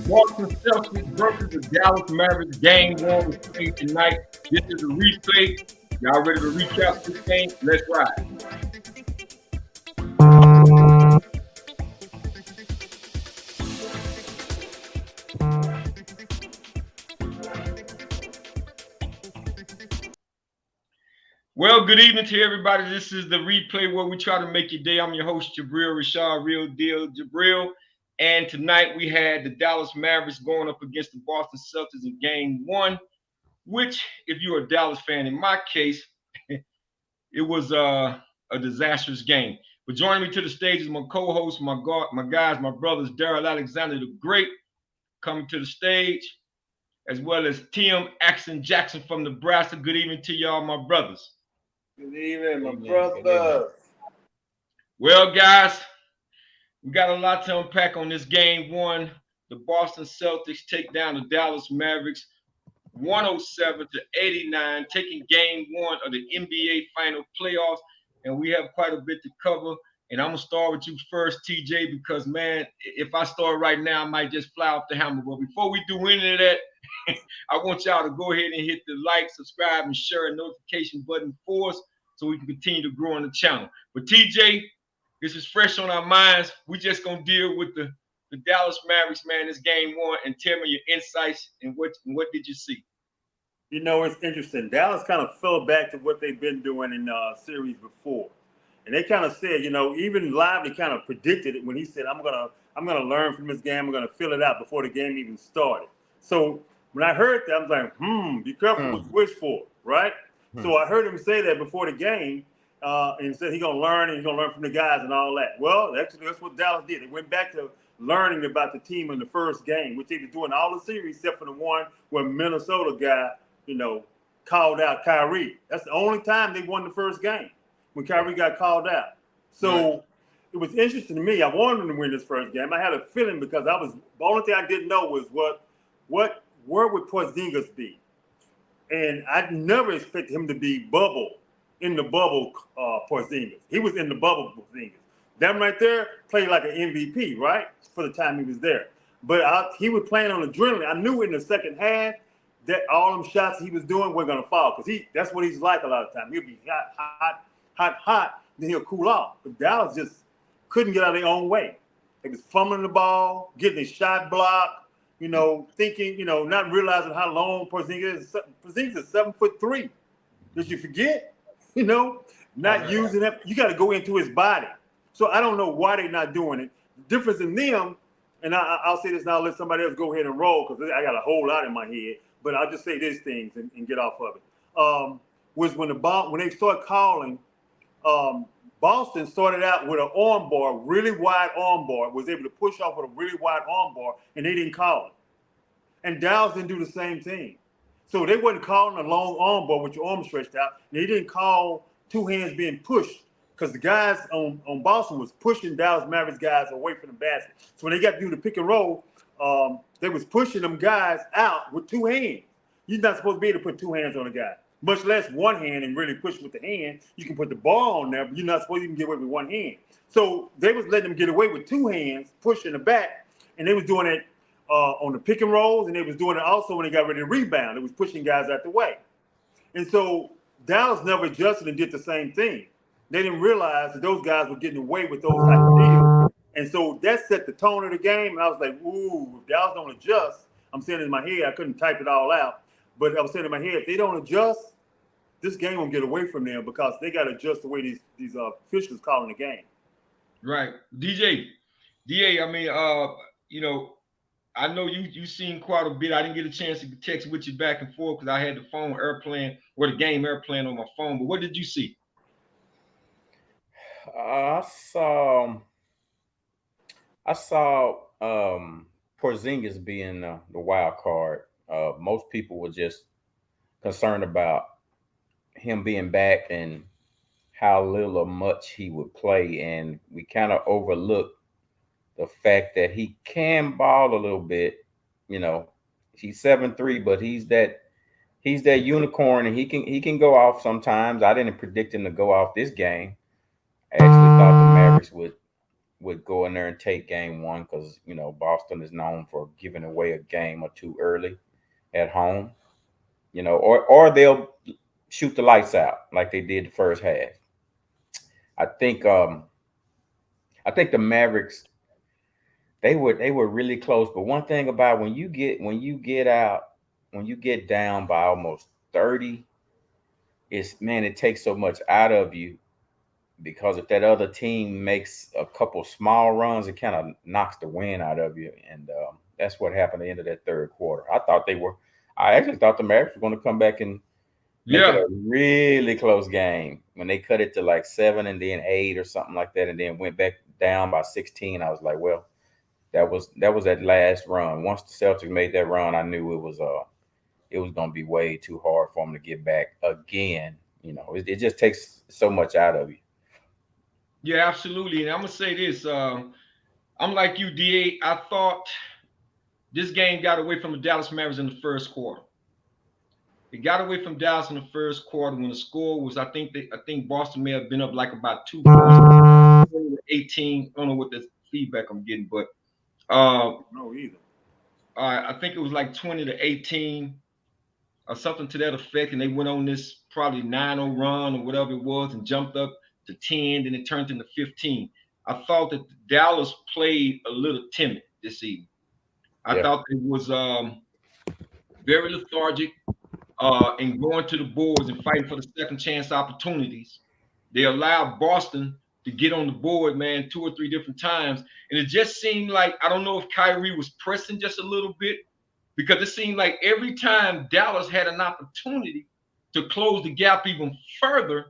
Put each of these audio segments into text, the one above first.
Boston Celtics versus the Dallas Mavericks. Game one is played tonight. This is a replay. Y'all ready to recap this game? Let's ride. Well, good evening to everybody. This is the replay where we try to make your day. I'm your host, Jabril Rashad, Real Deal Jabril. And tonight we had the Dallas Mavericks going up against the Boston Celtics in game one, which, if you're a Dallas fan, in my case, it was a disastrous game. But joining me to the stage is my co-host, my guys, my brothers, Daryl Alexander the Great, coming to the stage, as well as Tim Axon Jackson from Nebraska. Good evening to y'all, my brothers. Good evening, my brother. Well, guys, we got a lot to unpack on this game one. The Boston Celtics take down the Dallas Mavericks 107-89, taking game one of the NBA final playoffs. And we have quite a bit to cover. And I'm going to start with you first, TJ, because, man, if I start right now, I might just fly off the hammer. But before we do any of that, I want y'all to go ahead and hit the like, subscribe, and share a notification button for us so we can continue to grow on the channel. But TJ, this is fresh on our minds. We just gonna deal with the Dallas Mavericks, man. This game one, and tell me your insights and what did you see? You know, it's interesting. Dallas kind of fell back to what they've been doing in series before, and they kind of said, you know, even Lively kind of predicted it when he said, "I'm gonna learn from this game. I'm gonna fill it out before the game even started." So when I heard that, I was like, be careful what you wish for, right? So I heard him say that before the game, and said he's going to learn, and he's going to learn from the guys and all that. Well, actually, that's what Dallas did. They went back to learning about the team in the first game, which they were doing all the series except for the one where Minnesota guy, you know, called out Kyrie. That's the only time they won the first game, when Kyrie got called out. So it was interesting to me. I wanted them to win this first game. I had a feeling because the only thing I didn't know was where would Porzingis be? And I never expected him to be in the bubble Porzingis. He was in the bubble Porzingis. That right there played like an MVP, right? For the time he was there. But he was playing on adrenaline. I knew in the second half that all them shots he was doing weren't going to fall because that's what he's like a lot of times. He'll be hot, then he'll cool off. But Dallas just couldn't get out of their own way. They was fumbling the ball, getting his shot blocked, you know, thinking, you know, not realizing how long Porzingis is. Porzingis is 7'3". Did you forget? You know, not using it. You got to go into his body. So I don't know why they're not doing it. The difference in them, and I'll say this now, let somebody else go ahead and roll because I got a whole lot in my head, but I'll just say these things and get off of it. Was when they started calling, Boston started out with an arm bar, really wide arm bar, was able to push off with a really wide arm bar, and they didn't call it. And Dallas didn't do the same thing. So they wasn't calling a long arm bar with your arm stretched out. They didn't call two hands being pushed because the guys on Boston was pushing Dallas Mavericks guys away from the basket. So when they got to do the pick and roll, they was pushing them guys out with two hands. You're not supposed to be able to put two hands on a guy, much less one hand and really push with the hand. You can put the ball on there, but you're not supposed to even get away with one hand. So they was letting them get away with two hands, pushing the back, and they was doing it on the pick and rolls, and they was doing it also when they got ready to rebound. It was pushing guys out the way. And so Dallas never adjusted and did the same thing. They didn't realize that those guys were getting away with those type of deals. And so that set the tone of the game, and I was like, ooh, if Dallas don't adjust, I'm saying in my head, I couldn't type it all out, but I was saying in my head, if they don't adjust, this game won't get away from them because they got to adjust the way these officials calling the game. Right. DA, I mean, you know, I know you seen quite a bit. I didn't get a chance to text with you back and forth because I had the phone airplane or the game airplane on my phone. But what did you see? I saw Porzingis being the wild card. Most people were just concerned about him being back and how little or much he would play, and we kind of overlooked the fact that he can ball a little bit. You know, he's 7'3", but he's that unicorn, and he can go off sometimes. I didn't predict him to go off this game. I actually thought the Mavericks would go in there and take game one because Boston is known for giving away a game or two early at home, or they'll shoot the lights out like they did the first half. I think I think the Mavericks they were really close. But one thing about when you get down by almost 30, it takes so much out of you because if that other team makes a couple small runs, it kind of knocks the wind out of you, and that's what happened at the end of that third quarter. I actually thought the Mavericks were going to come back and make it Yeah. a really close game when they cut it to like 7 and then 8 or something like that, and then went back down by 16. I was like, well, that was that last run. Once the Celtics made that run, I knew it was going to be way too hard for them to get back again. It just takes so much out of you. Yeah, absolutely. And I'm gonna say this. I'm like you, Da. I thought this game got away from the Dallas Mavericks in the first quarter. It got away from Dallas in the first quarter when the score was, I think Boston may have been up like about 2 points, 20 to 18. I don't know what the feedback I'm getting, but No, either. I think it was like 20 to 18 or something to that effect. And they went on this probably 9-0 run or whatever it was and jumped up to 10, then it turned into 15. I thought that Dallas played a little timid this evening. I Yeah, thought it was very lethargic and going to the boards and fighting for the second chance opportunities. They allowed Boston to get on the board, man, 2 or 3 different times. And it just seemed like, I don't know if Kyrie was pressing just a little bit, because it seemed like every time Dallas had an opportunity to close the gap even further,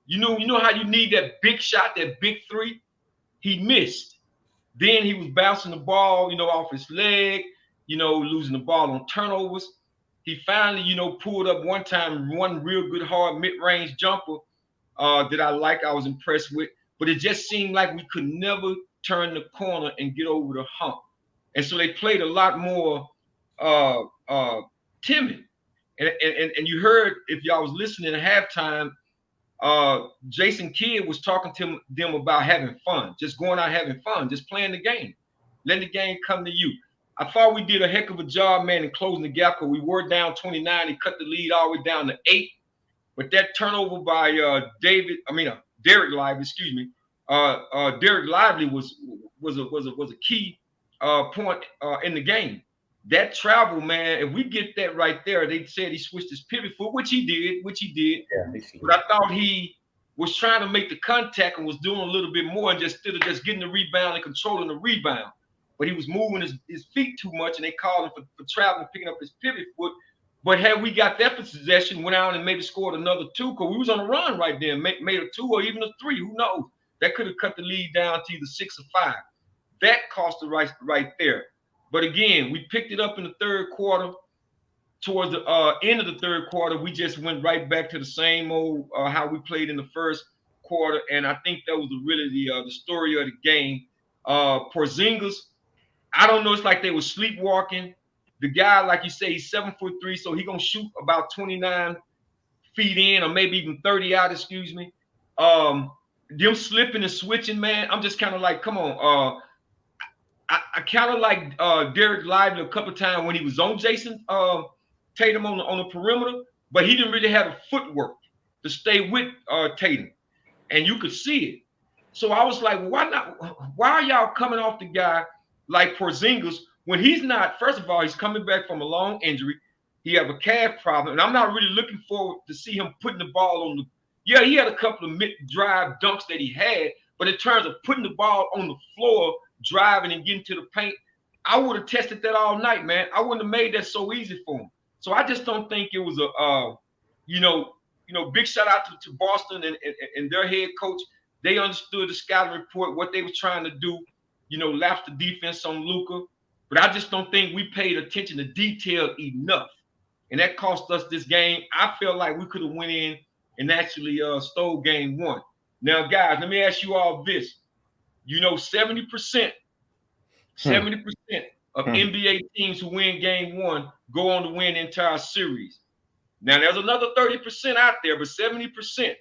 you know how you need that big shot, that big three? He missed. Then he was bouncing the ball, off his leg, losing the ball on turnovers. He finally, pulled up one time, one real good hard mid-range jumper that I like. I was impressed with, but it just seemed like we could never turn the corner and get over the hump. And so they played a lot more uh, uh, timid. And you heard, if y'all was listening at halftime, Jason Kidd was talking to them about having fun, just going out having fun, just playing the game, letting the game come to you. I thought we did a heck of a job, man, in closing the gap because we were down 29. He cut the lead all the way down to 8. But that turnover by Derek Lively, excuse me, Derek Lively was a key point in the game. That travel, man, if we get that right there, they said he switched his pivot foot, which he did. yeah, he But I thought he was trying to make the contact and was doing a little bit more and just instead of just getting the rebound and controlling the rebound. But he was moving his feet too much, and they called him for traveling, picking up his pivot foot. But had we got that possession, went out and maybe scored another two, because we was on a run right then, made a 2 or even a 3, who knows? That could have cut the lead down to either 6 or 5. That cost the right there. But again, we picked it up in the third quarter. Towards the end of the third quarter, we just went right back to the same old how we played in the first quarter, and I think that was really the story of the game. Porzingis, I don't know. It's like they were sleepwalking. The guy, like you say, he's 7'3", so he's gonna shoot about 29 feet in, or maybe even 30 out. Excuse me. Them slipping and switching, man. I'm just kind of like, come on. I kind of like Derek Lively a couple of times when he was on Jason Tatum on the perimeter, but he didn't really have the footwork to stay with Tatum, and you could see it. So I was like, why not? Why are y'all coming off the guy like Porzingis when he's not? First of all, he's coming back from a long injury. He have a calf problem, and I'm not really looking forward to see him putting the ball on the. Yeah, he had a couple of mid-drive dunks that he had, but in terms of putting the ball on the floor, driving and getting to the paint, I would have tested that all night, man. I wouldn't have made that so easy for him. So I just don't think it was big shout out to Boston and their head coach. They understood the scouting report, what they were trying to do, lapse the defense on Luka. But I just don't think we paid attention to detail enough. And that cost us this game. I feel like we could have went in and actually stole game one. Now, guys, let me ask you all this. 70% Hmm. 70% of Hmm. NBA teams who win game one go on to win the entire series. Now, there's another 30% out there, but 70%.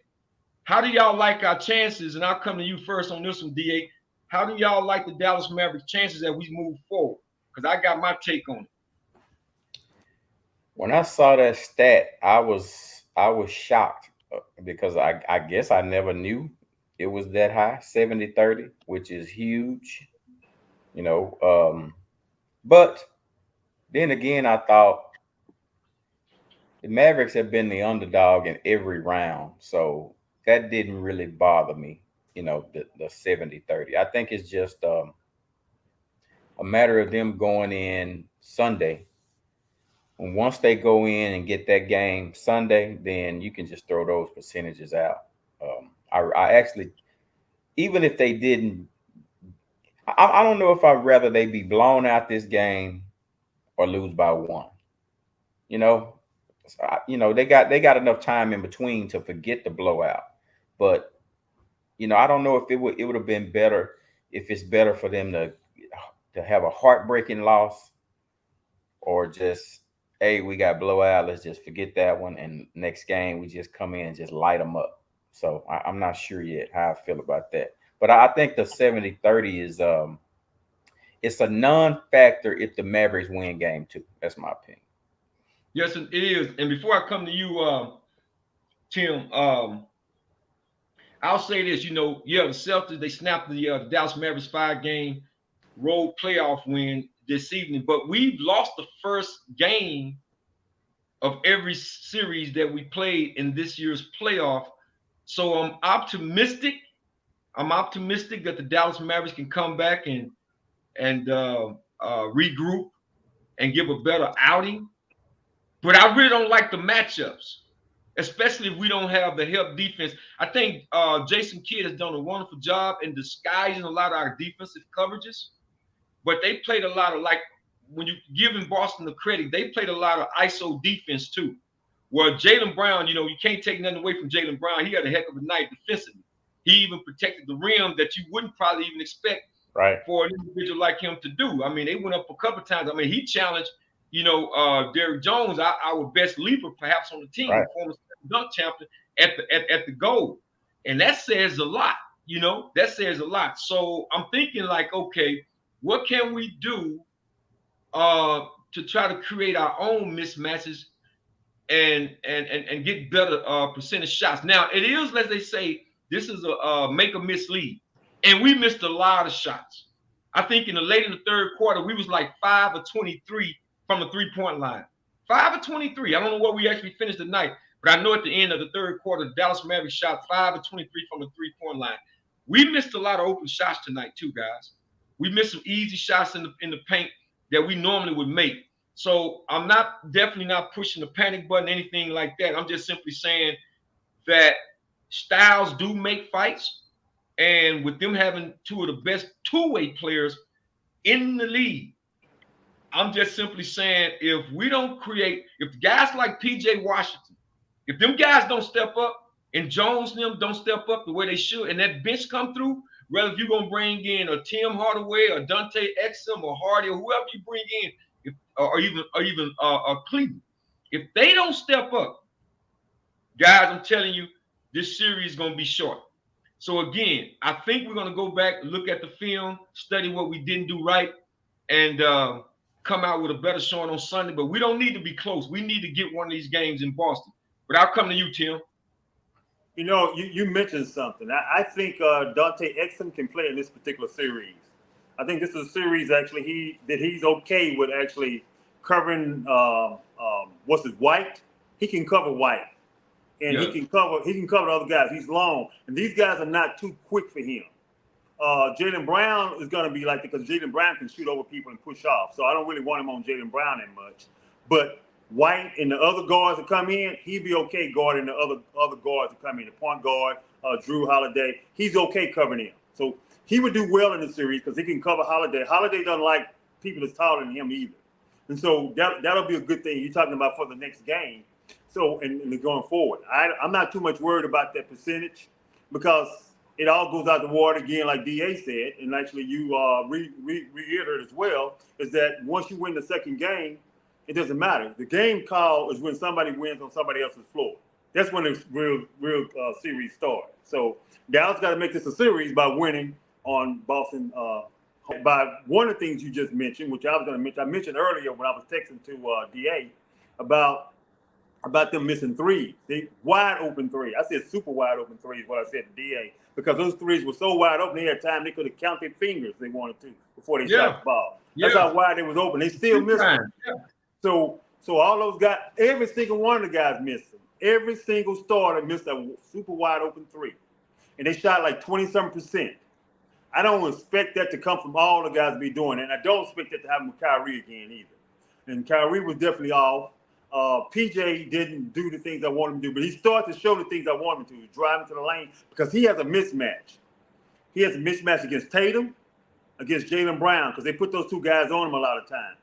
How do y'all like our chances? And I'll come to you first on this one, DA. How do y'all like the Dallas Mavericks' chances as we move forward? Because I got my take on it. When I saw that stat, I was shocked because I guess I never knew it was that high, 70-30, which is huge, you know. But then again, I thought the Mavericks have been the underdog in every round, so that didn't really bother me, the 70-30. I think it's just a matter of them going in Sunday. And once they go in and get that game Sunday, then you can just throw those percentages out. I actually, even if they didn't, I don't know if I'd rather they be blown out this game or lose by one. You know, they got enough time in between to forget the blowout. But I don't know if it would have been better if it's better for them to have a heartbreaking loss or just, hey, we got blowout. Let's just forget that one. And next game, we just come in and just light them up. So I'm not sure yet how I feel about that. But I think the 70-30 is it's a non-factor if the Mavericks win game two. That's my opinion. Yes, it is. And before I come to you, Tim, I'll say this. The Celtics, they snapped the Dallas Mavericks 5-game road playoff win this evening, but we've lost the first game of every series that we played in this year's playoff. So I'm optimistic. That the Dallas Mavericks can come back and regroup and give a better outing. But I really don't like the matchups, especially if we don't have the help defense. I think Jason Kidd has done a wonderful job in disguising a lot of our defensive coverages. But they played a lot of, like, when you giving Boston the credit, they played a lot of ISO defense too. Where Jaylen Brown, you can't take nothing away from Jaylen Brown. He had a heck of a night defensively. He even protected the rim that you wouldn't probably even expect for an individual like him to do. I mean, they went up a couple of times. I mean, he challenged, Derrick Jones, our best leaper perhaps on the team, former dunk champion, at the goal. And that says a lot, that says a lot. So I'm thinking like, okay, what can we do to try to create our own mismatches and get better percentage shots? Now, it is, as they say, this is a make or miss lead, and we missed a lot of shots. I think in the third quarter, we was like 5 of 23 from the 3-point line. 5 of 23. I don't know what we actually finished the night, but I know at the end of the third quarter, the Dallas Mavericks shot 5 of 23 from the 3-point line. We missed a lot of open shots tonight too, guys. We missed some easy shots in the paint that we normally would make. So I'm definitely not pushing the panic button, anything like that. I'm just simply saying that styles do make fights. And with them having two of the best two-way players in the league, I'm just simply saying if guys like PJ Washington, if them guys don't step up and Jones and them don't step up the way they should, and that bench come through, whether if you're going to bring in a Tim Hardaway or Dante Exum or Hardy or whoever you bring in, or even Cleveland, if they don't step up, guys, I'm telling you, this series is going to be short. So again, I think we're going to go back, look at the film, study what we didn't do right, and come out with a better showing on Sunday. But we don't need to be close. We need to get one of these games in Boston. But I'll come to you, Tim. You mentioned something. I think Dante Exum can play in this particular series. I think this is a series actually he's okay with actually covering White. He can cover White, and he can cover the other guys. He's long, and these guys are not too quick for him. Jaylen Brown is going to be like that because Jaylen Brown can shoot over people and push off. So I don't really want him on Jaylen Brown that much. But White and the other guards that come in, he'd be okay guarding the other guards that come in. The point guard, Drew Holiday, he's okay covering him. So he would do well in the series because he can cover Holiday. Holiday doesn't like people that's taller than him either. And so that'll be a good thing you're talking about for the next game. So, and going forward, I'm not too much worried about that percentage because it all goes out the water again, like DA said, and actually you reiterated as well, is that once you win the second game, it doesn't matter. The game call is when somebody wins on somebody else's floor. That's when the real series starts. So Dallas got to make this a series by winning on Boston. By one of the things you just mentioned, which I was going to mention, I mentioned earlier when I was texting to DA about them missing threes. They wide open three. I said super wide open threes. What I said to DA, because those threes were so wide open, they had time they could have counted fingers if they wanted to before they shot the ball. That's how wide it was open. They still missed them. So all those guys, every single one of the guys missed them. Every single starter missed a super wide open three, and they shot like 20-something%. I don't expect that to come from all the guys be doing it, and I don't expect that to happen with Kyrie again either. And Kyrie was definitely off. PJ didn't do the things I wanted him to do, but he started to show the things I wanted him to. Driving to the lane because he has a mismatch. He has a mismatch against Tatum, against Jaylen Brown, because they put those two guys on him a lot of time.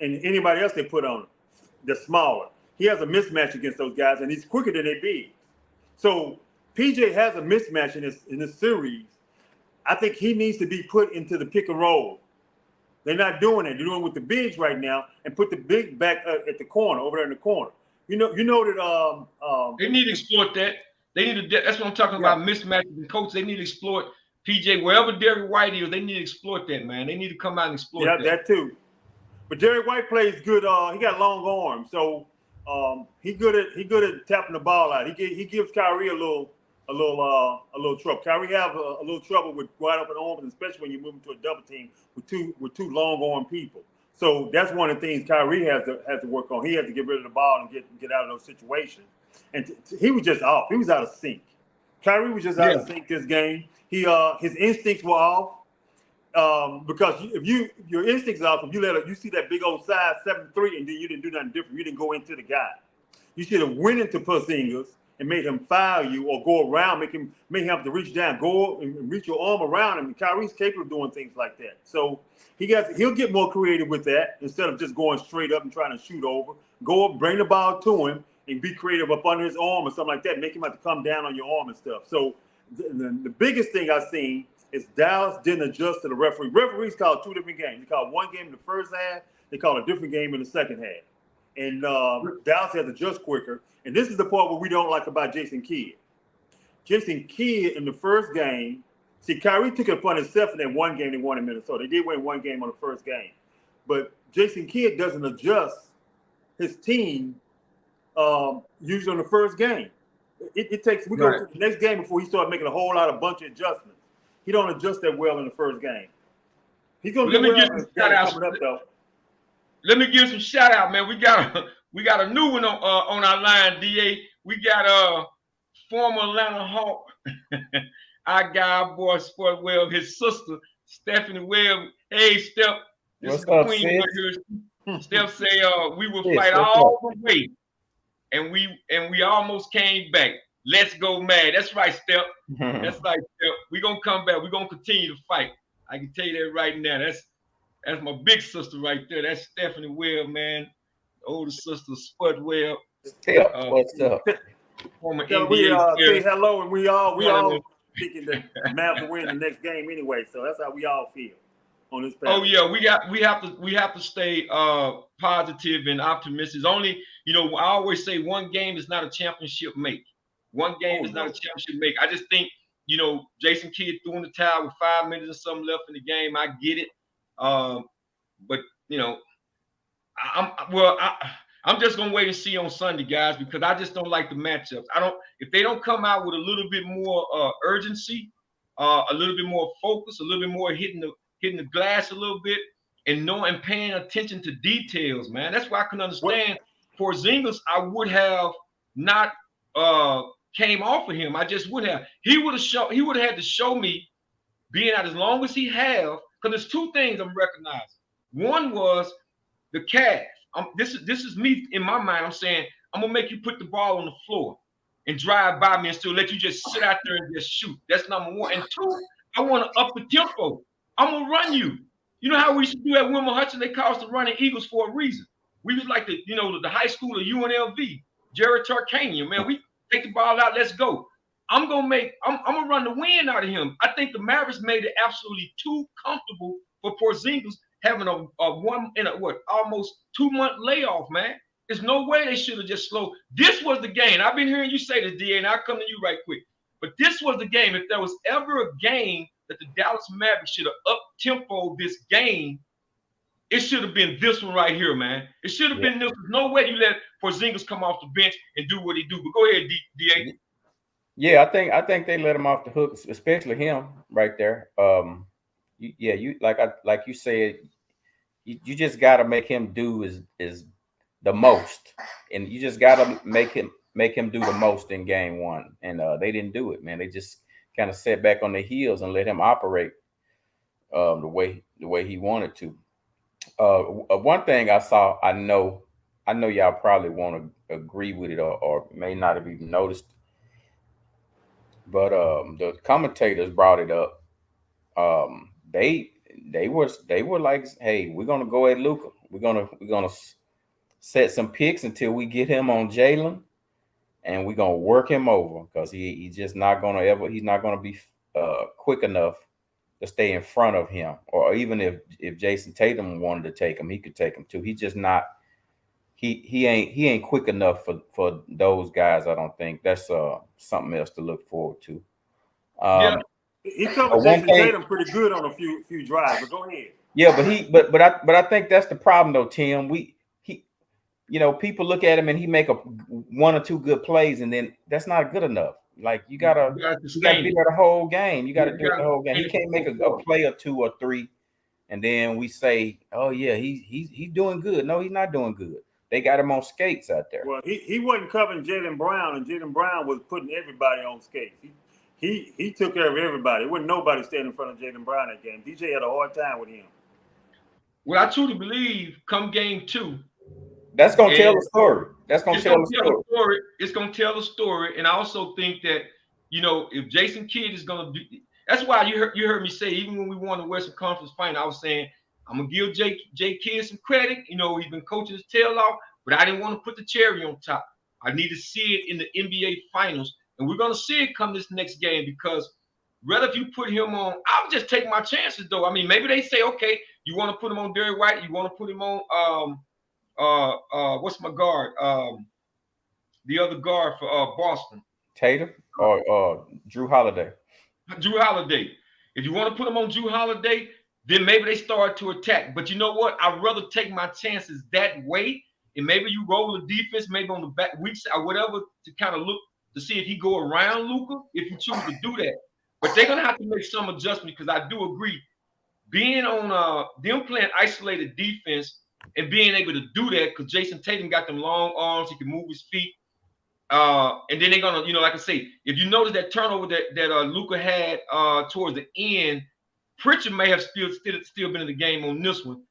And anybody else they put on him, they're smaller. He has a mismatch against those guys, and he's quicker than they be. So PJ has a mismatch in this series. I think he needs to be put into the pick and roll. They're not doing it. They're doing it with the bigs right now, and put the big back at the corner, over there in the corner. You know that they need to exploit that. They need to. That's what I'm talking about. Mismatches and coaches. They need to exploit PJ wherever Derrick White is. They need to exploit that, man. They need to come out and exploit that. Yeah, that too. But Derrick White plays good. He got long arms, so he good at tapping the ball out. He gives Kyrie a little trouble. Kyrie have a little trouble with wide open arms, especially when you move into a double team with two long arm people. So that's one of the things Kyrie has to work on. He has to get rid of the ball and get out of those situations. And he was just off. He was out of sync. Kyrie was just out of sync this game. His instincts were off. Because if your instincts are off, if you see that big old size 7'3", and then you didn't do nothing different, you didn't go into the guy. You should have went into Porzingis and made him foul you, or go around, make him have to reach down, go and reach your arm around him. And Kyrie's capable of doing things like that. So he'll get more creative with that instead of just going straight up and trying to shoot over. Go up, bring the ball to him, and be creative up under his arm or something like that. Make him have to come down on your arm and stuff. So the biggest thing I've seen is Dallas didn't adjust to the referee. Referees called two different games. They called one game in the first half. They called a different game in the second half. And Dallas has to adjust quicker. And this is the part where we don't like about Jason Kidd. Jason Kidd in the first game, see, Kyrie took it upon himself in that one game they won in Minnesota. They did win one game on the first game. But Jason Kidd doesn't adjust his team usually on the first game. It takes, we go to the next game before he started making a whole lot of bunch of adjustments. He don't adjust that well in the first game. He's going to do well in the game coming up, though. Let me give some shout out, man. We got a new one on our line, DA. We got former Atlanta Hawk, our guy, our boy Sport Webb, his sister Stephanie Webb. Hey, Steph, this is the queen right here. Steph say we will fight all the way, and we almost came back. Let's go, mad. That's right, Steph. That's right, Steph. We're gonna come back. We're gonna continue to fight. I can tell you that right now. That's my big sister right there. That's Stephanie Webb, man. Older sister, Spud Webb. What's up? Former NBA say hello, and we all thinking that Mavs will win the next game anyway. So that's how we all feel on this panel. Oh yeah, we have to stay positive and optimistic. Only, I always say one game is not a championship make. One game is not a championship make. I just think, Jason Kidd threw in the towel with 5 minutes or something left in the game. I get it. But I'm just gonna wait and see on Sunday, guys, because I just don't like the matchups. If they don't come out with a little bit more urgency, a little bit more focus, a little bit more hitting the glass a little bit, and paying attention to details, man. That's why I can understand Porzingis. I would have not came off of him. I just would have. He would have had to show me, being out as long as he have, because there's two things I'm recognizing. One was the calf. This is me in my mind. I'm saying I'm gonna make you put the ball on the floor and drive by me and still let you just sit out there and just shoot. That's number one. And two, I want to up the tempo. I'm gonna run you. You know how we used to do at Wilmer Hudson? They call us the running Eagles for a reason. We was like the high school of UNLV, Jared Tarkanian, man. We take the ball out, let's go. I'm gonna run the wind out of him. I think the Mavericks made it absolutely too comfortable for Porzingis having almost 2-month layoff, man. There's no way they should have just slowed. This was the game. I've been hearing you say this, DA, and I'll come to you right quick. But this was the game. If there was ever a game that the Dallas Mavericks should have up-tempo this game, it should have been this one right here, man. It should have been this. There's no way you let Porzingis come off the bench and do what he do. But go ahead, DA. Yeah, I think they let him off the hook, especially him right there. You like you said, you just got to make him do is the most, and you just got to make him do the most in game one. And they didn't do it, man. They just kind of sat back on their heels and let him operate the way he wanted to. One thing I saw, I know y'all probably won't agree with it or may not have even noticed, but the commentators brought it up. They were like, hey, we're gonna go at Luka. We're gonna set some picks until we get him on Jalen, and we're gonna work him over because he's just not gonna he's not gonna be quick enough to stay in front of him. Or even if Jason Tatum wanted to take him, he could take him too. He's just not. He ain't quick enough for those guys. I don't think. That's something else to look forward to. Yeah. He covered Jason Tatum pretty good on a few drives, but go ahead. Yeah, but I think that's the problem though, Tim. People look at him and he make one or two good plays, and then that's not good enough. Like you gotta be there the whole game. You gotta do it the whole game. He can't make a play or two or three, and then we say, oh yeah, he's doing good. No, he's not doing good. They got him on skates out there. Well, he wasn't covering Jaylen Brown, and Jaylen Brown was putting everybody on skates. He took care of everybody. There wasn't nobody standing in front of Jaylen Brown that game. DJ had a hard time with him. Well, I truly believe come game 2, that's going to tell the story. That's going to tell the story. It's going to tell the story. And I also think that, if Jason Kidd is going to do, that's why you heard me say, even when we won the Western Conference Final, I was saying, I'm going to give Jay Kidd some credit. He's been coaching his tail off, but I didn't want to put the cherry on top. I need to see it in the NBA Finals. And we're going to see it come this next game because rather if you put him on, I would just take my chances, though. I mean, maybe they say, okay, you want to put him on Derrick White, you want to put him on what's my guard? The other guard for Boston. Tatum or Drew Holiday. Drew Holiday. If you want to put him on Drew Holiday, then maybe they start to attack. But you know what? I'd rather take my chances that way. And maybe you roll the defense, maybe on the back weak side or whatever, to kind of look to see if he go around Luka, if you choose to do that. But they're going to have to make some adjustment because I do agree. Being on them playing isolated defense and being able to do that because Jason Tatum got them long arms, he can move his feet. And then they're going to, like I say, if you notice that turnover that Luka had towards the end, Pritchard may have still been in the game on this one.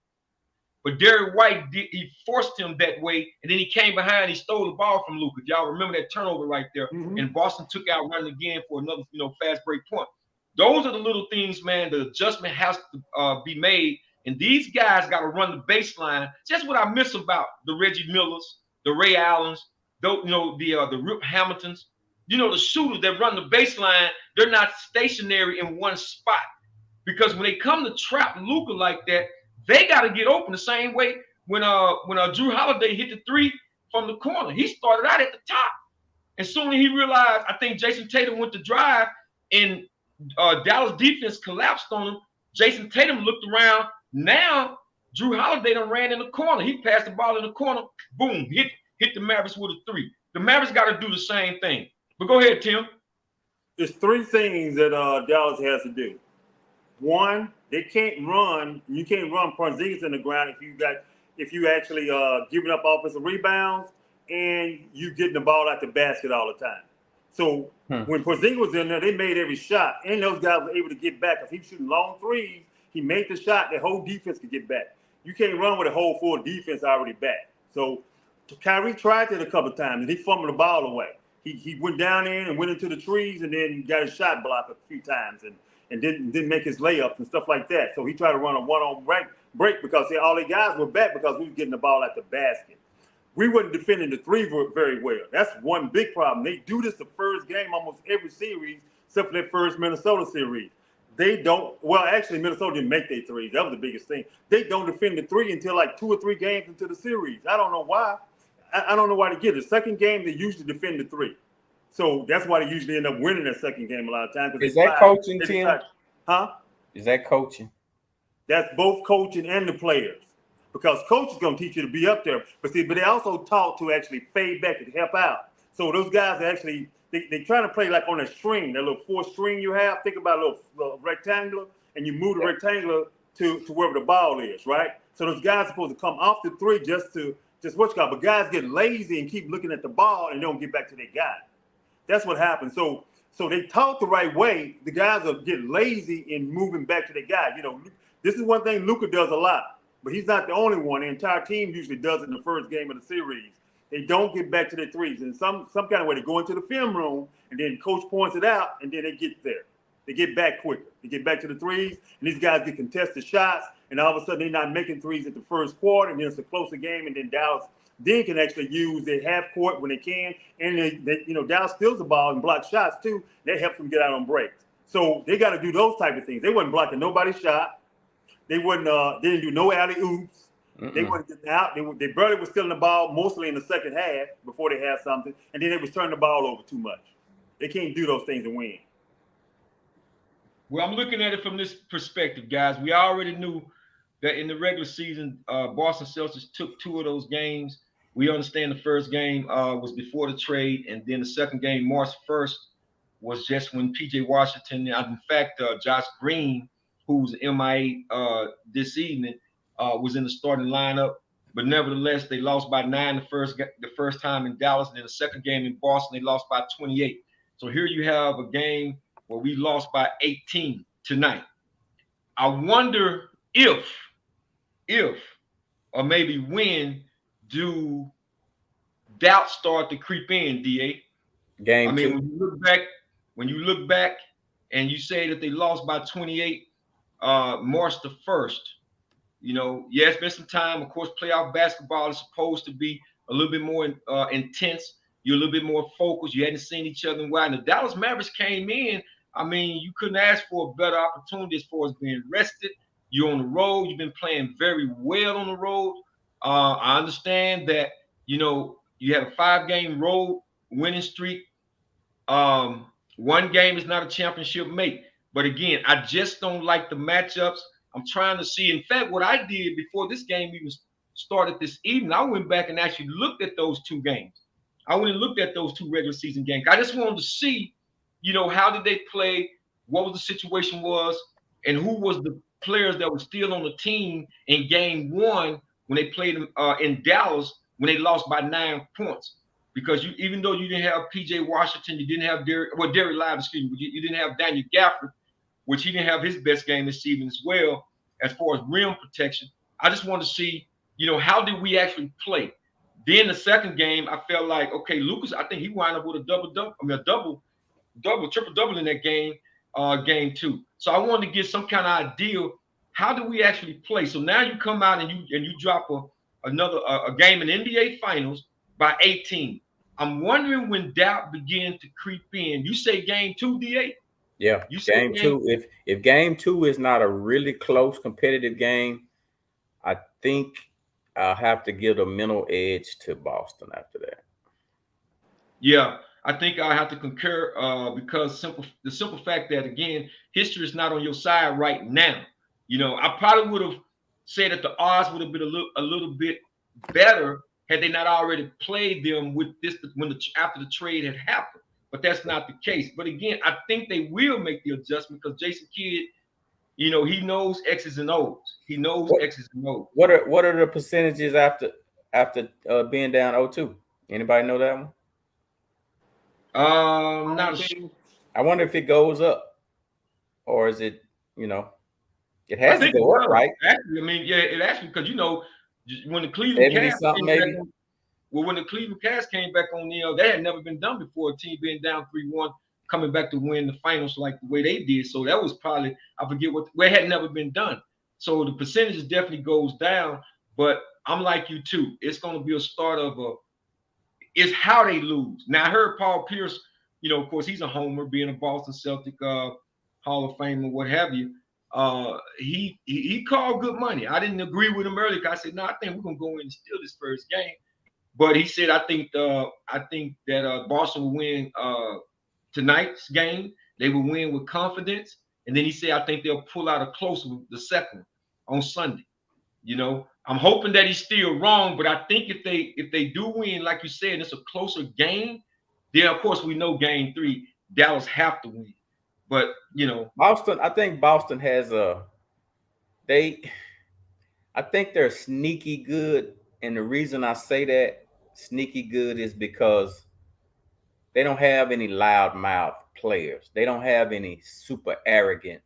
But Derrick White, he forced him that way, and then he came behind, he stole the ball from Luka. If y'all remember that turnover right there, and Boston took out running again for another, fast break point. Those are the little things, man. The adjustment has to be made, and these guys got to run the baseline. Just what I miss about the Reggie Millers, the Ray Allens, the Rip Hamiltons. The shooters that run the baseline, they're not stationary in one spot. Because when they come to trap Luka like that, they got to get open the same way when Drew Holiday hit the three from the corner. He started out at the top. And soon he realized, I think Jason Tatum went to drive and Dallas defense collapsed on him. Jason Tatum looked around. Now Drew Holiday done ran in the corner. He passed the ball in the corner. Boom, hit the Mavericks with a three. The Mavericks got to do the same thing. But go ahead, Tim. There's three things that Dallas has to do. One, they can't run. You can't run Porzingis in the ground if you actually giving up offensive rebounds and you getting the ball out the basket all the time. So when Porzingis was in there, they made every shot, and those guys were able to get back. If he was shooting long threes, he made the shot. The whole defense could get back. You can't run with a whole full defense already back. So Kyrie tried it a couple of times, and he fumbled the ball away. He went down in and went into the trees, and then got his shot blocked a few times, and didn't make his layups and stuff like that. So he tried to run a one-on break because all the guys were back because we were getting the ball at the basket. We weren't defending the three very well. That's one big problem. They do this the first game almost every series except for that first Minnesota series. They don't – well, actually, Minnesota didn't make their threes. That was the biggest thing. They don't defend the three until like 2 or 3 games into the series. I don't know why. I don't know why they get it. The second game, they usually defend the three. So that's why they usually end up winning that second game a lot of times. Is that coaching, Tim? Huh? Is that coaching? That's both coaching and the players. Because coach is going to teach you to be up there. But see, but they also taught to actually fade back and help out. So those guys are actually, they trying to play like on a string, that little 4 string you have. Think about a little rectangular, and you move the rectangular to wherever the ball is, right? So those guys are supposed to come off the three just what you got. But guys get lazy and keep looking at the ball and don't get back to their guy. That's what happens. So they taught the right way. The guys are getting lazy in moving back to their guy. You know, this is one thing Luka does a lot, but he's not the only one. The entire team usually does it in the first game of the series. They don't get back to their threes. And some kind of way they go into the film room, and then coach points it out, and then they get there. They get back quicker. They get back to the threes, and these guys get contested shots, and all of a sudden they're not making threes at the first quarter, and then it's a closer game, and then Dallas then can actually use their half court when they can, and they Dallas steals the ball and blocks shots too. That helps them get out on breaks. So they got to do those type of things. They wasn't blocking nobody's shot. They wouldn't. They didn't do no alley oops. They weren't getting out. They barely were stealing the ball, mostly in the second half before they had something, and then they was turning the ball over too much. They can't do those things and win. Well, I'm looking at it from this perspective, guys. We already knew that in the regular season, Boston Celtics took 2 of those games. We understand the first game was before the trade, and then the second game, March 1st, was just when P.J. Washington, in fact, Josh Green, who's MIA this evening, was in the starting lineup. But nevertheless, they lost by 9 the first time in Dallas, and then the second game in Boston, they lost by 28. So here you have a game where we lost by 18 tonight. I wonder if, or maybe when, do doubts start to creep in, DA? Game I mean, 2. when you look back and you say that they lost by 28 March the 1st, yeah, it's been some time. Of course, playoff basketball is supposed to be a little bit more intense. You're a little bit more focused. You hadn't seen each other in a while. And the Dallas Mavericks came in. I mean, you couldn't ask for a better opportunity as far as being rested. You're on the road. You've been playing very well on the road. I understand that, you had a 5-game road winning streak. One game is not a championship mate. But again, I just don't like the matchups. I'm trying to see. In fact, what I did before this game even started this evening, I went back and actually looked at those 2 games. I went and looked at those 2 regular season games. I just wanted to see, how did they play, what was the situation was, and who was the players that were still on the team in game 1 when they played in Dallas when they lost by 9 points. Because even though you didn't have P.J. Washington, you didn't have Derek Lively, excuse me, you didn't have Daniel Gafford, which he didn't have his best game this season as well, as far as rim protection. I just want to see, how did we actually play? Then the second game, I felt like, okay, Lucas, I think he wound up with a triple-double in that game, game 2. So I wanted to get some kind of idea, how do we actually play? So now you come out and you drop another game in NBA Finals by 18. I'm wondering when doubt began to creep in. You say game 2, DA? Yeah, You game 2. If game 2 is not a really close competitive game, I think I'll have to give a mental edge to Boston after that. Yeah, I think I have to concur because the simple fact that, again, history is not on your side right now. I probably would have said that the odds would have been a little bit better had they not already played them with this after the trade had happened. But that's not the case. But again, I think they will make the adjustment because Jason Kidd, he knows X's and O's. He knows X's and O's. What are the percentages after being down 0-2? Anybody know that one? Not sure. I wonder if it goes up, or is it, it has to go up, right? Actually, I mean, yeah, it actually, because when the Cleveland Cavs when the Cleveland Cavs came back on, that had never been done before. A team being down 3-1, coming back to win the finals like the way they did. So that was probably, I forget where it had never been done. So the percentage definitely goes down. But I'm like you too. It's going to be a start of it's how they lose. Now I heard Paul Pierce, of course he's a homer, being a Boston Celtic Hall of Fame or what have you. He called good money. I didn't agree with him earlier. I said, no, I think we're gonna go in and steal this first game. But he said, I think that Boston will win tonight's game. They will win with confidence, And then he said, I think they'll pull out a close one, the second on Sunday. I'm hoping that he's still wrong, but I think if they do win, like you said, it's a closer game. Then of course we know game 3, Dallas have to win. But Boston, I think Boston has they I think they're sneaky good. And the reason I say that sneaky good is because they don't have any loudmouth players. They don't have any super arrogant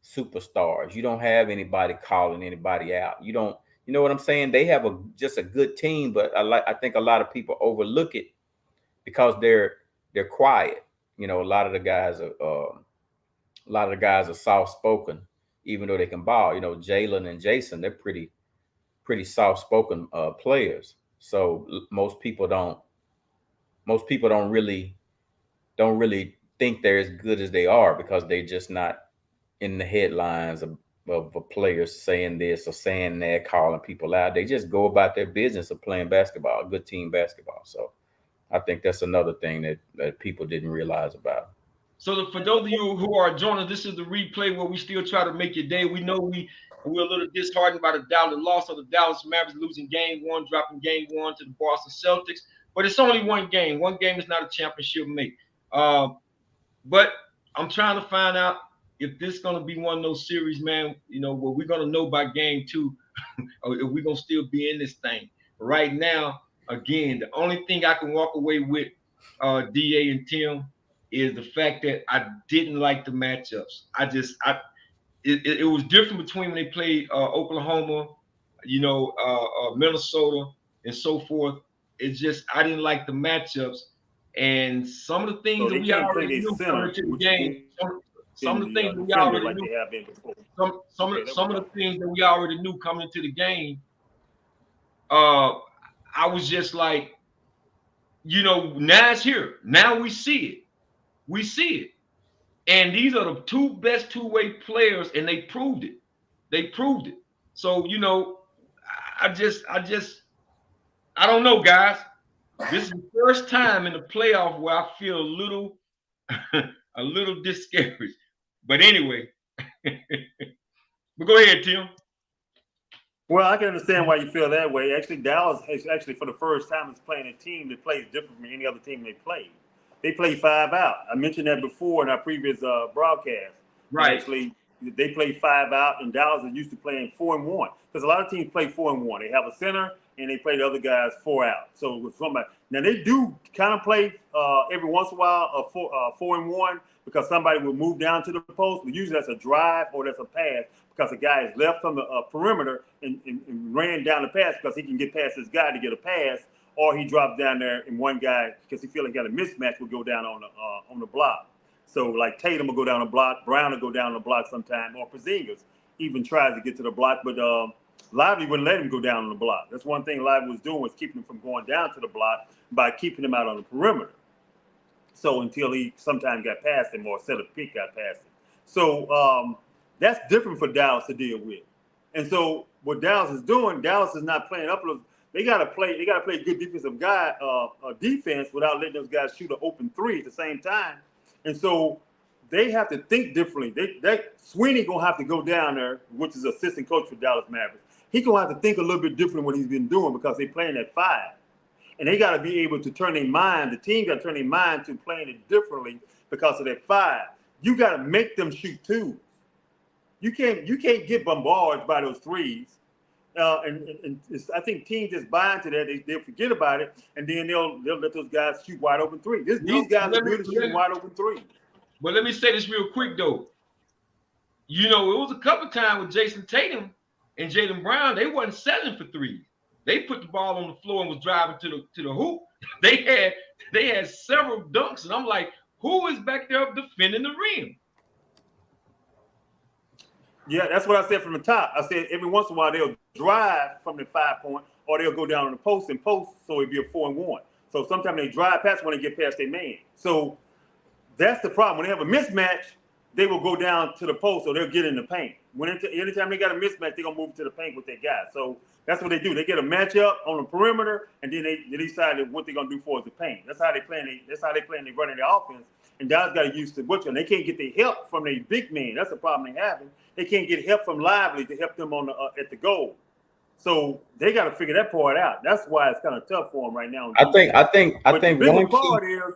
superstars. You don't have anybody calling anybody out. You know what I'm saying? They have just a good team, but I think a lot of people overlook it because they're quiet. A lot of the guys are soft spoken, even though they can ball. Jalen and Jason, they're pretty soft spoken players. So most people don't really think they're as good as they are because they're just not in the headlines of players saying this or saying that, calling people out. They just go about their business of playing basketball, good team basketball. So I think that's another thing that people didn't realize about. So for those of you who are joining, this is the replay where we still try to make your day. We know we're a little disheartened by the Dallas loss of the Dallas Mavericks losing game 1, dropping game 1 to the Boston Celtics. But it's only one game. One game is not a championship make. But I'm trying to find out if this is going to be one of those series, man, where we're going to know by game 2 or if we're going to still be in this thing. Right now, again, the only thing I can walk away with, DA and Tim, is the fact that I didn't like the matchups. It was different between when they played Oklahoma, Minnesota, and so forth. It's just I didn't like the matchups, and some of the things that we already knew coming into the game. Some of the things that we already knew. Some of the things that we already knew coming into the game. I was just like, now it's here. Now we see it. We see it. And these are the 2 best two-way players, and they proved it. So, I don't know, guys. This is the first time in the playoff where I feel a little discouraged. But anyway, but go ahead, Tim. Well, I can understand why you feel that way. Actually, Dallas is for the first time is playing a team that plays different from any other team they played. They play 5 out. I mentioned that before in our previous broadcast. Right. Actually, they play 5 out, and Dallas is used to playing 4-1 because a lot of teams play 4-1. They have a center, and they play the other guys 4 out. So with somebody now they do kind of play every once in a while a 4-1 because somebody will move down to the post, but usually that's a drive or that's a pass because the guy is left from the perimeter and ran down the pass because he can get past this guy to get a pass. Or he dropped down there and one guy, because he feel like he got a mismatch, will go down on the block. So like Tatum will go down the block, Brown will go down the block sometime, or Porzingis even tries to get to the block, but Lively wouldn't let him go down on the block. That's one thing Lively was doing, was keeping him from going down to the block by keeping him out on the perimeter. So until he sometimes got past him or set a pick got past him. So that's different for Dallas to deal with. And so what Dallas is doing, Dallas is not playing up. They gotta play good defensive defense without letting those guys shoot an open 3 at the same time. And so they have to think differently. Sweeney gonna have to go down there, which is assistant coach for Dallas Mavericks. He gonna have to think a little bit different what he's been doing because they're playing at 5. And they gotta be able to turn their mind, the team gotta turn their mind to playing it differently because of that 5. You gotta make them shoot 2s. You can't get bombarded by those 3s. And I think teams just buy into that. They'll forget about it, and then they'll let those guys shoot wide open 3. These guys are good at shooting wide open 3. But let me say this real quick, though. It was a couple times with Jason Tatum and Jaylen Brown, they wasn't settling for 3s. They put the ball on the floor and was driving to the hoop. They had several dunks, and I'm like, who is back there defending the rim? Yeah, that's what I said from the top. I said every once in a while they'll drive from the 5-point, or they'll go down on the post, so it'd be a 4-1. So sometimes they drive past when they get past their man. So that's the problem. When they have a mismatch, they will go down to the post, or they'll get in the paint. Anytime they got a mismatch, they're gonna move to the paint with their guys. So that's what they do. They get a matchup on the perimeter, and then they decide what they're gonna do for the paint. That's how they plan. That's how they plan. They running their offense. and Dallas got to use the Butcher. And they can't get the help from their big man. That's the problem they having. They can't get help from Lively to help them on the at the goal. So they got to figure that part out. That's why it's kind of tough for them right now. I think But the bigger one key. part is.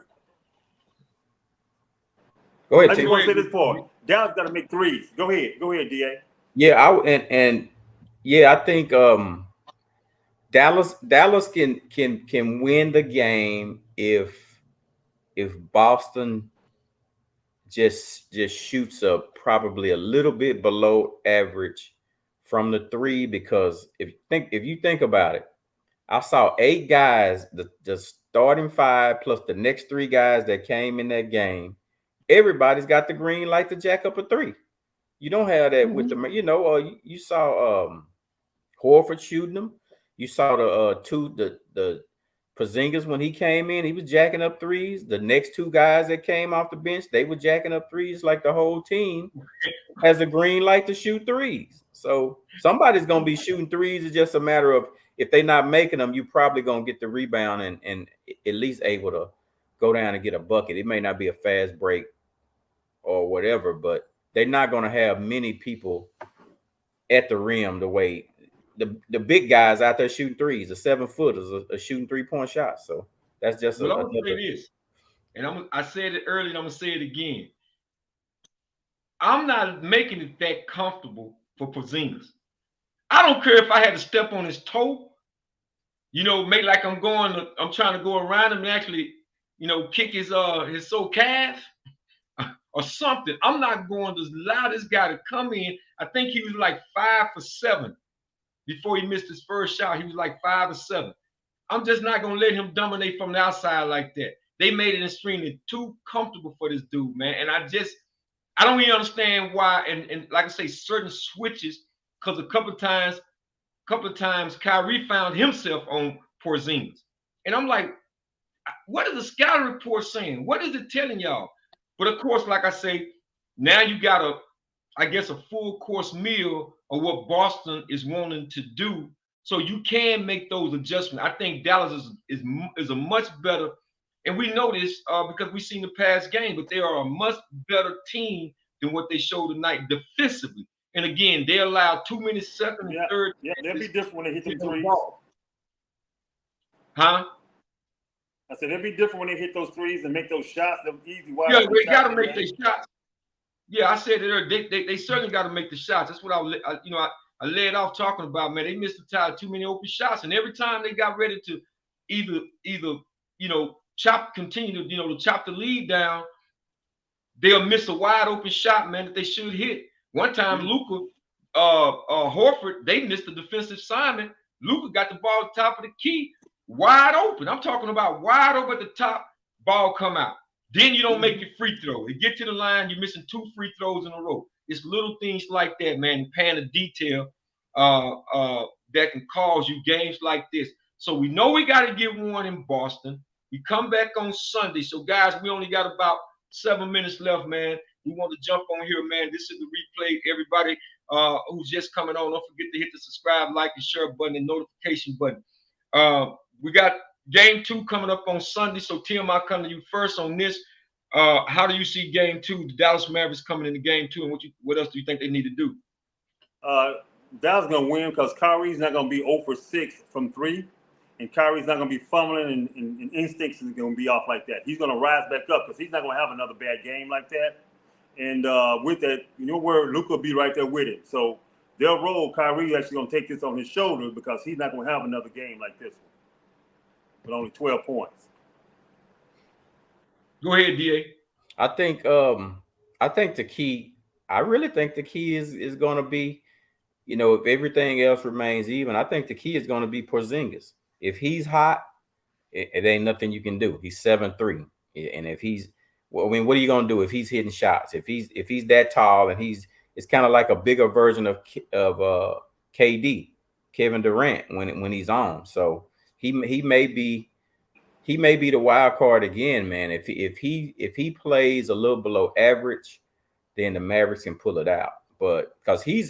Go ahead. I just want to say this part. Dallas got to make threes. Go ahead, Da. Yeah, I think Dallas can win the game if Boston just shoots up probably a little bit below average from the three, because if you think about it, I saw 8 guys, the starting 5 plus the next 3 guys that came in that game. Everybody's got the green light to jack up a 3. You don't have that with the, you saw Horford shooting them. You saw the Porzingis when he came in, he was jacking up 3s. The next 2 guys that came off the bench, they were jacking up 3s. Like the whole team has a green light to shoot 3s. So somebody's gonna be shooting 3s. It's just a matter of, if they're not making them, you're probably gonna get the rebound and at least able to go down and get a bucket. It may not be a fast break or whatever, but they're not gonna have many people at the rim the way the big guys out there shooting 3s. The 7-footers are shooting 3-point shots. So that's just I'm gonna say this, and I said it earlier, and I'm gonna say it again. I'm not making it that comfortable for Porzingis. I don't care if I had to step on his toe, make like I'm trying to go around him and actually, kick his sole calf or something. I'm not going to allow this guy to come in. I think he was like 5 for 7 before he missed his first shot. He was like 5 or 7. I'm just not going to let him dominate from the outside like that. They made it extremely too comfortable for this dude, man. And I don't really understand why. And like I say, certain switches, because a couple of times Kyrie found himself on Porzingis. And I'm like, what is the scouting report saying? What is it telling y'all? But of course, like I say, now you got a full course meal of what Boston is wanting to do. So you can make those adjustments. I think Dallas is a much better, and we know this because we've seen the past game, but they are a much better team than what they showed tonight defensively. And again, they allowed too many second and third. Yeah, they'll be different when they hit the threes. Huh? I said they'll be different when they hit those threes and make those shots. Them easy wide. Yeah, they got to make their shots. Yeah, I said that they certainly got to make the shots. That's what I laid off talking about, man. They missed the time, too many open shots, and every time they got ready to either continue to chop the lead down, they'll miss a wide open shot, man, that they should hit. One time, Luka, Horford, they missed the defensive assignment. Luka got the ball at the top of the key, wide open. I'm talking about wide open at the top, ball come out. Then you don't make your free throw. You get to the line, you're missing 2 free throws in a row. It's little things like that, man, paying the detail that can cause you games like this. So we know we got to get one in Boston. We come back on Sunday. So, guys, we only got about 7 minutes left, man. We want to jump on here, man. This is the replay. Everybody who's just coming on, don't forget to hit the subscribe, like, and share button and notification button. We got Game 2 coming up on Sunday. So, Tim, I'll come to you first on this. How do you see Game 2? The Dallas Mavericks coming into Game 2, and what else do you think they need to do? Dallas going to win because Kyrie's not going to be 0 for 6 from 3, and Kyrie's not going to be fumbling, and instincts is going to be off like that. He's going to rise back up because he's not going to have another bad game like that. And with that, where Luka will be right there with it. So they'll roll. Kyrie actually going to take this on his shoulders because he's not going to have another game like this one with only 12 points. Go ahead, DA. I think the key. I really think the key is going to be, if everything else remains even. I think the key is going to be Porzingis. If he's hot, it ain't nothing you can do. He's 7'3", and if he's, what are you going to do if he's hitting shots? If he's that tall and it's kind of like a bigger version of KD, Kevin Durant when he's on. So he may be the wild card again, man. If he plays a little below average, then the Mavericks can pull it out. But because he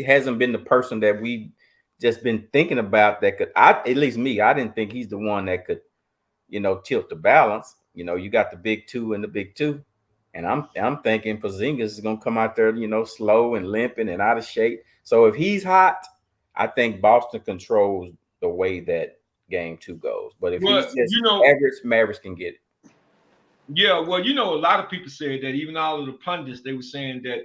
hasn't been the person that we just been thinking about that could. At least me, I didn't think he's the one that could, tilt the balance. You know, you got the big two and the big two. And I'm thinking Porzingis is gonna come out there, you know, slow and limping and out of shape. So if he's hot, I think Boston controls the way that game two goes. But if he's Well, just you know, average, Mavericks can get it. yeah, well, you know, a lot of people said that. Even all of the pundits, they were saying that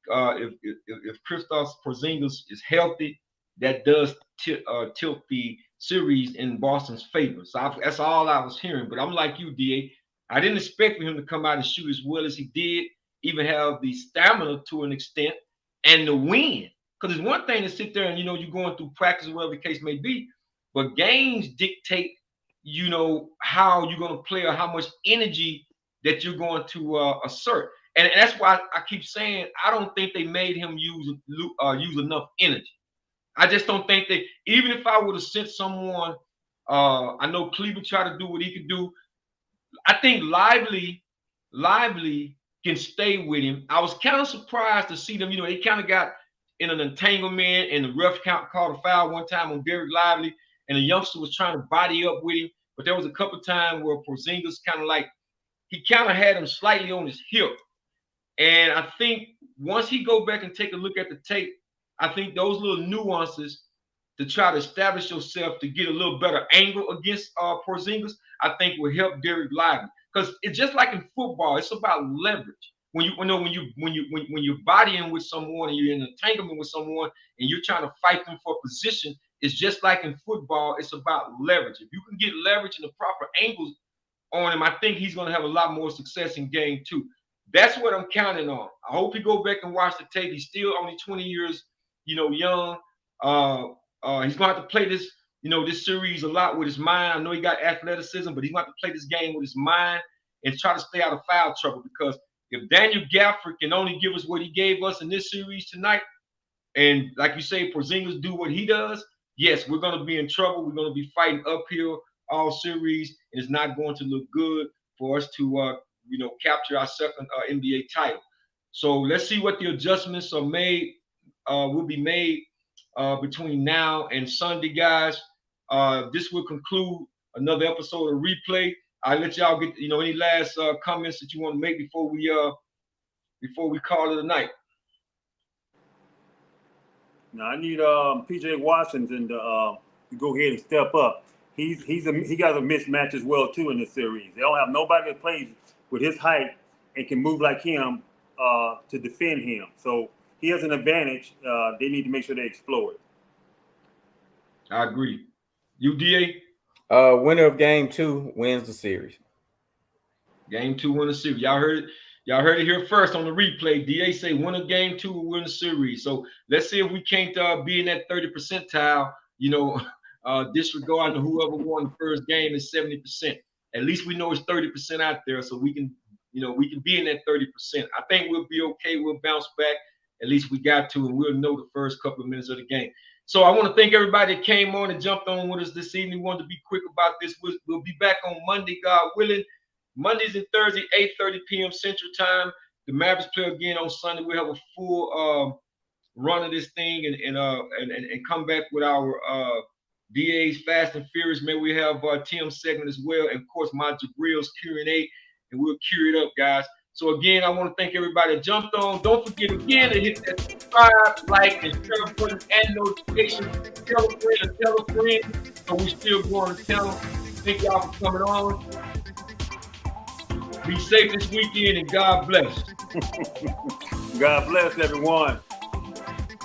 if Kristaps Porzingis is healthy, that does tilt the series in Boston's favor. So that's all I was hearing. But I'm like you, Da. I didn't expect for him to come out and shoot as well as he did, even have the stamina to an extent, and the win. Because it's one thing to sit there and you're going through practice or whatever the case may be, but games dictate how you're going to play or how much energy that you're going to assert. And that's why I keep saying I don't think they made him use enough energy. I just don't think they. Even if I would have sent someone, I know Cleveland tried to do what he could do. I think Lively can stay with him. I was kind of surprised to see them. They kind of got in an entanglement, and the ref called a foul one time on Derek Lively, and the youngster was trying to body up with him. But there was a couple of times where Porzingis he kind of had him slightly on his hip. And I think once he go back and take a look at the tape, I think those little nuances to try to establish yourself to get a little better angle against Porzingis, I think will help Derek Lively. Because it's just like in football, it's about leverage. When you're bodying with someone and you're in an entanglement with someone and you're trying to fight them for position, it's just like in football, it's about leverage. If you can get leverage in the proper angles on him, I think he's going to have a lot more success in game two. That's what I'm counting on. I hope he go back and watch the tape. He's still only 20 years, young. He's going to have to play this, this series a lot with his mind. I know he got athleticism, but he's going to have to play this game with his mind and try to stay out of foul trouble. Because if Daniel Gafford can only give us what he gave us in this series tonight, and like you say, Porzingis do what he does, yes, we're going to be in trouble. We're going to be fighting uphill all series, and it's not going to look good for us to capture our second NBA title. So let's see what the adjustments are made, will be made between now and Sunday, guys. This will conclude another episode of Replay. I'll let y'all get any last comments that you want to make before we call it a night. Now I need PJ Washington to go ahead and step up. He got a mismatch as well too in this series. They don't have nobody that plays with his height and can move like him to defend him. So he has an advantage. They need to make sure they explore it. I agree. UDA? Winner of game two wins the series. Game two win the series. Y'all heard it here first on the replay. DA say winner game two will win the series. So let's see if we can't be in that 30 percentile, disregarding whoever won the first game is 70%. At least we know it's 30% out there, so we can be in that 30%. I think we'll be okay. We'll bounce back. At least we got to, and we'll know the first couple of minutes of the game. So I want to thank everybody that came on and jumped on with us this evening. We wanted to be quick about this. We'll be back on Monday, God willing. Mondays and Thursdays, 8:30 p.m. Central Time. The Mavs play again on Sunday. We'll have a full run of this thing and come back with our DA's Fast and Furious. Maybe we have Tim's segment as well, and of course my Jabril's Q&A, and we'll cure it up, guys. So again, I want to thank everybody that jumped on. Don't forget again to hit that subscribe, like, and share button and notification. Tell a friend and tell a friend. So we still going to tell them. Thank y'all for coming on. Be safe this weekend, and God bless. God bless everyone.